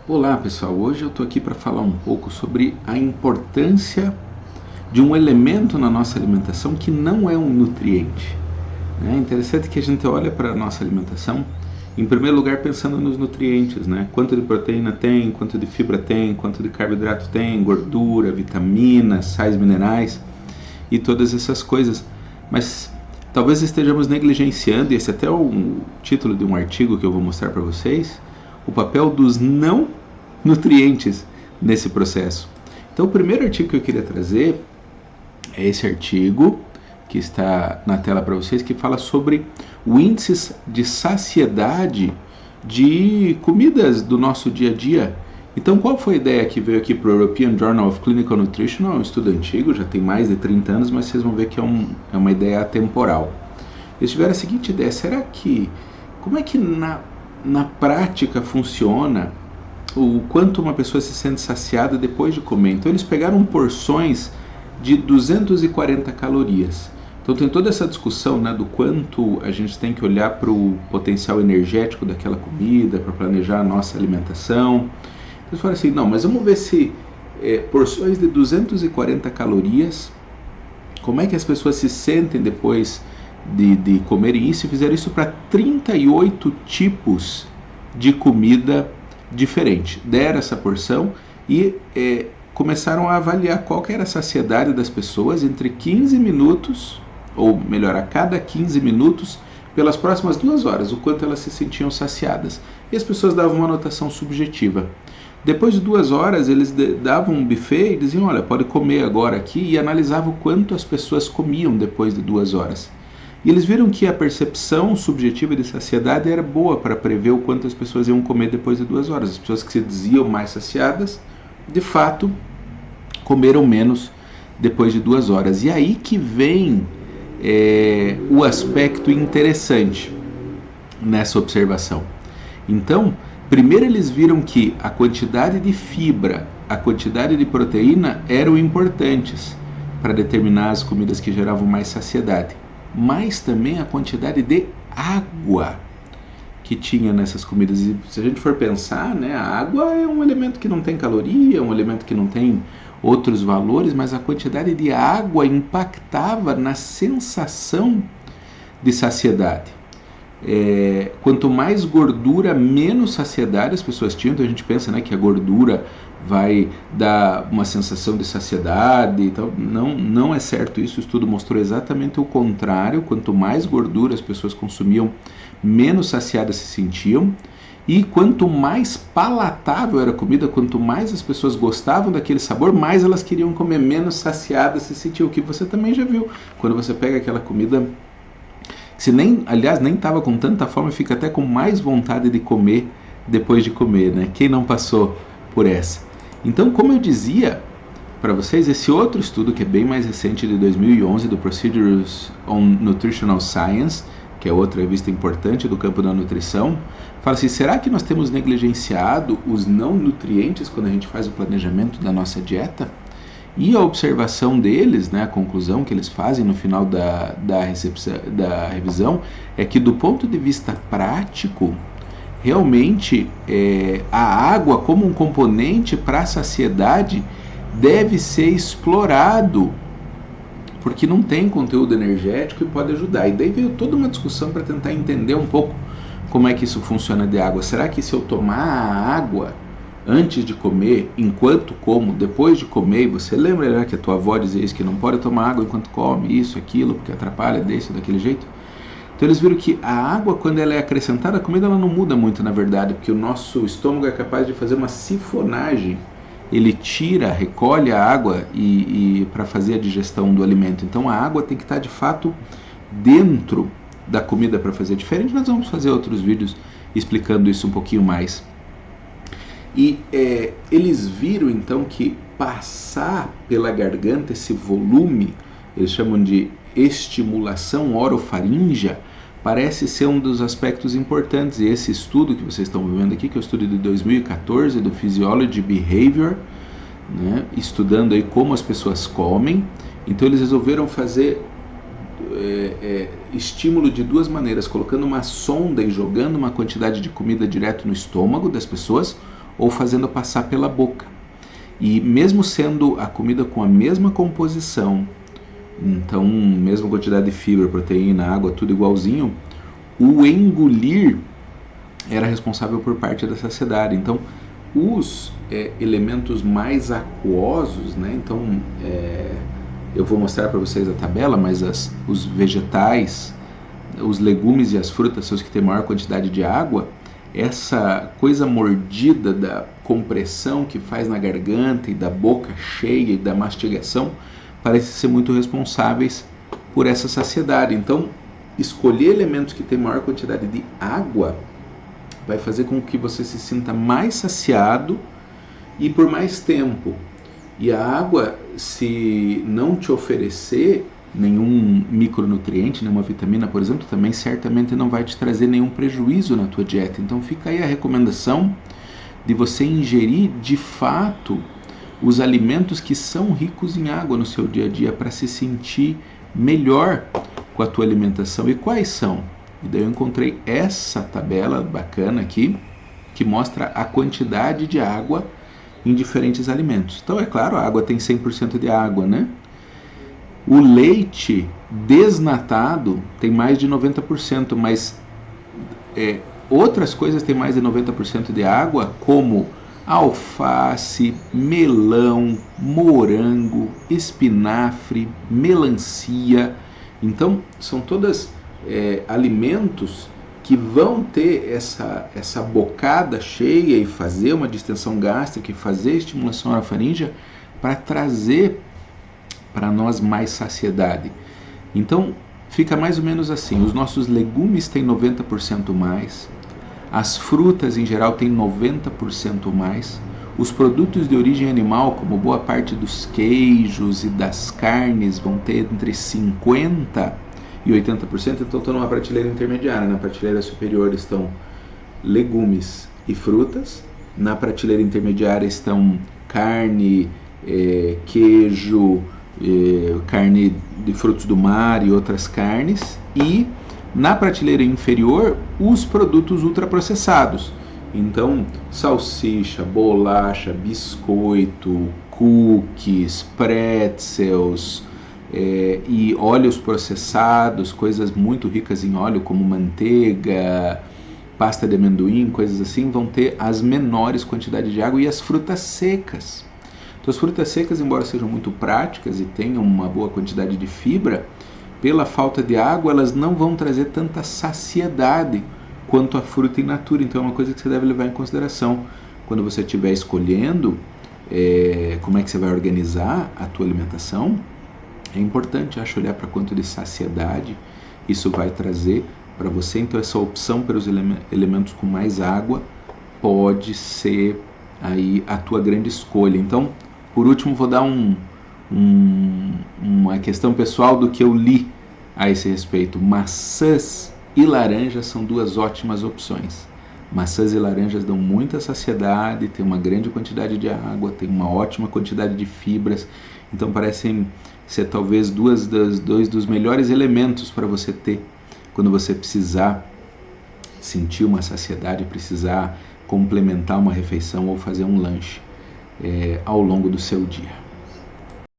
Olá pessoal, hoje eu estou aqui para falar um pouco sobre a importância de um elemento na nossa alimentação que não é um nutriente. É interessante que a gente olha para a nossa alimentação, em primeiro lugar pensando nos nutrientes, né? Quanto de proteína tem, quanto de fibra tem, quanto de carboidrato tem, gordura, vitaminas, sais minerais e todas essas coisas. Mas talvez estejamos negligenciando, e esse até é o título de um artigo que eu vou mostrar para vocês, o papel dos não nutrientes nesse processo. Então o primeiro artigo que eu queria trazer é esse artigo que está na tela para vocês, que fala sobre o índice de saciedade de comidas do nosso dia a dia. Então qual foi a ideia que veio aqui para o European Journal of Clinical Nutrition? É um estudo antigo, já tem mais de 30 anos, mas vocês vão ver que é uma ideia atemporal. Eles tiveram a seguinte ideia: como é que na prática funciona o quanto uma pessoa se sente saciada depois de comer? Então eles pegaram porções de 240 calorias. Então tem toda essa discussão, né, do quanto a gente tem que olhar para o potencial energético daquela comida, para planejar a nossa alimentação. Eles falaram assim, não, mas vamos ver se porções de 240 calorias, como é que as pessoas se sentem depois de comerem isso, e fizeram isso para 38 tipos de comida diferente. Deram essa porção e começaram a avaliar qual que era a saciedade das pessoas entre 15 minutos, ou melhor, a cada 15 minutos, pelas próximas 2 horas, o quanto elas se sentiam saciadas. E as pessoas davam uma anotação subjetiva. Depois de 2 horas, eles davam um buffet e diziam, olha, pode comer agora aqui, e analisavam o quanto as pessoas comiam depois de 2 horas. E eles viram que a percepção subjetiva de saciedade era boa para prever o quanto as pessoas iam comer depois de 2 horas. As pessoas que se diziam mais saciadas, de fato, comeram menos depois de 2 horas. E aí que vem o aspecto interessante nessa observação. Então, primeiro eles viram que a quantidade de fibra, a quantidade de proteína eram importantes para determinar as comidas que geravam mais saciedade, mas também a quantidade de água que tinha nessas comidas. E se a gente for pensar, né, a água é um elemento que não tem caloria, é um elemento que não tem outros valores, mas a quantidade de água impactava na sensação de saciedade. Quanto mais gordura, menos saciedade as pessoas tinham. Então a gente pensa, né, que a gordura vai dar uma sensação de saciedade e tal. Não é certo isso. O estudo mostrou exatamente o contrário. Quanto mais gordura as pessoas consumiam, menos saciadas se sentiam. E quanto mais palatável era a comida, quanto mais as pessoas gostavam daquele sabor, mais elas queriam comer, menos saciadas se sentiam. O que você também já viu, quando você pega aquela comida que você nem estava com tanta fome, fica até com mais vontade de comer depois de comer, né? Quem não passou por essa? Então, como eu dizia para vocês, esse outro estudo, que é bem mais recente, de 2011, do Procedures on Nutritional Science, que é outra revista importante do campo da nutrição, fala assim, será que nós temos negligenciado os não nutrientes quando a gente faz o planejamento da nossa dieta? E a observação deles, né, a conclusão que eles fazem no final da revisão, é que do ponto de vista prático, realmente a água como um componente para a saciedade deve ser explorado, porque não tem conteúdo energético e pode ajudar. E daí veio toda uma discussão para tentar entender um pouco como é que isso funciona de água. Será que se eu tomar a água antes de comer, enquanto como, depois de comer, você lembra, né, que a tua avó dizia isso, que não pode tomar água enquanto come, isso, aquilo, porque atrapalha desse ou daquele jeito? Então eles viram que a água, quando ela é acrescentada à comida, ela não muda muito, na verdade, porque o nosso estômago é capaz de fazer uma sifonagem. Ele recolhe a água e para fazer a digestão do alimento. Então a água tem que estar de fato dentro da comida para fazer diferente. Nós vamos fazer outros vídeos explicando isso um pouquinho mais. E eles viram então que passar pela garganta esse volume, eles chamam de estimulação orofaríngea, parece ser um dos aspectos importantes. E esse estudo que vocês estão vendo aqui, que é o estudo de 2014 do Physiology Behavior, né, estudando aí como as pessoas comem. Então eles resolveram fazer estímulo de 2 maneiras, colocando uma sonda e jogando uma quantidade de comida direto no estômago das pessoas, ou fazendo passar pela boca. E mesmo sendo a comida com a mesma composição, então mesma quantidade de fibra, proteína, água, tudo igualzinho, o engolir era responsável por parte da saciedade. Então os elementos mais aquosos, né? Então eu vou mostrar para vocês a tabela, mas os vegetais, os legumes e as frutas são os que têm maior quantidade de água. Essa coisa mordida da compressão que faz na garganta e da boca cheia e da mastigação parece ser muito responsáveis por essa saciedade. Então, escolher elementos que têm maior quantidade de água vai fazer com que você se sinta mais saciado e por mais tempo. E a água, se não te oferecer nenhum micronutriente, nenhuma vitamina, por exemplo, também certamente não vai te trazer nenhum prejuízo na tua dieta. Então fica aí a recomendação de você ingerir de fato os alimentos que são ricos em água no seu dia a dia para se sentir melhor com a tua alimentação. E quais são? E daí eu encontrei essa tabela bacana aqui que mostra a quantidade de água em diferentes alimentos. Então é claro, a água tem 100% de água, né? O leite desnatado tem mais de 90%, mas outras coisas têm mais de 90% de água, como alface, melão, morango, espinafre, melancia. Então, são todas alimentos que vão ter essa bocada cheia e fazer uma distensão gástrica e fazer estimulação orofaríngea para trazer para nós mais saciedade. Então, fica mais ou menos assim: os nossos legumes têm 90% mais, as frutas em geral têm 90% mais, os produtos de origem animal, como boa parte dos queijos e das carnes, vão ter entre 50% e 80%, então estão numa prateleira intermediária. Na prateleira superior estão legumes e frutas, na prateleira intermediária estão carne, queijo, carne de frutos do mar e outras carnes, e na prateleira inferior os produtos ultraprocessados. Então, salsicha, bolacha, biscoito, cookies, pretzels, e óleos processados, coisas muito ricas em óleo como manteiga, pasta de amendoim, coisas assim, vão ter as menores quantidades de água. E as frutas secas. Então, as frutas secas, embora sejam muito práticas e tenham uma boa quantidade de fibra, pela falta de água elas não vão trazer tanta saciedade quanto a fruta in natura. Então é uma coisa que você deve levar em consideração quando você estiver escolhendo como é que você vai organizar a tua alimentação. É importante, acho, olhar para quanto de saciedade isso vai trazer para você. Então essa opção pelos elementos com mais água pode ser aí a tua grande escolha. Então, por último, vou dar uma questão pessoal do que eu li a esse respeito. Maçãs e laranjas são duas ótimas opções. Maçãs e laranjas dão muita saciedade, tem uma grande quantidade de água, tem uma ótima quantidade de fibras. Então parecem ser talvez dois dos melhores elementos para você ter quando você precisar sentir uma saciedade, precisar complementar uma refeição ou fazer um lanche ao longo do seu dia.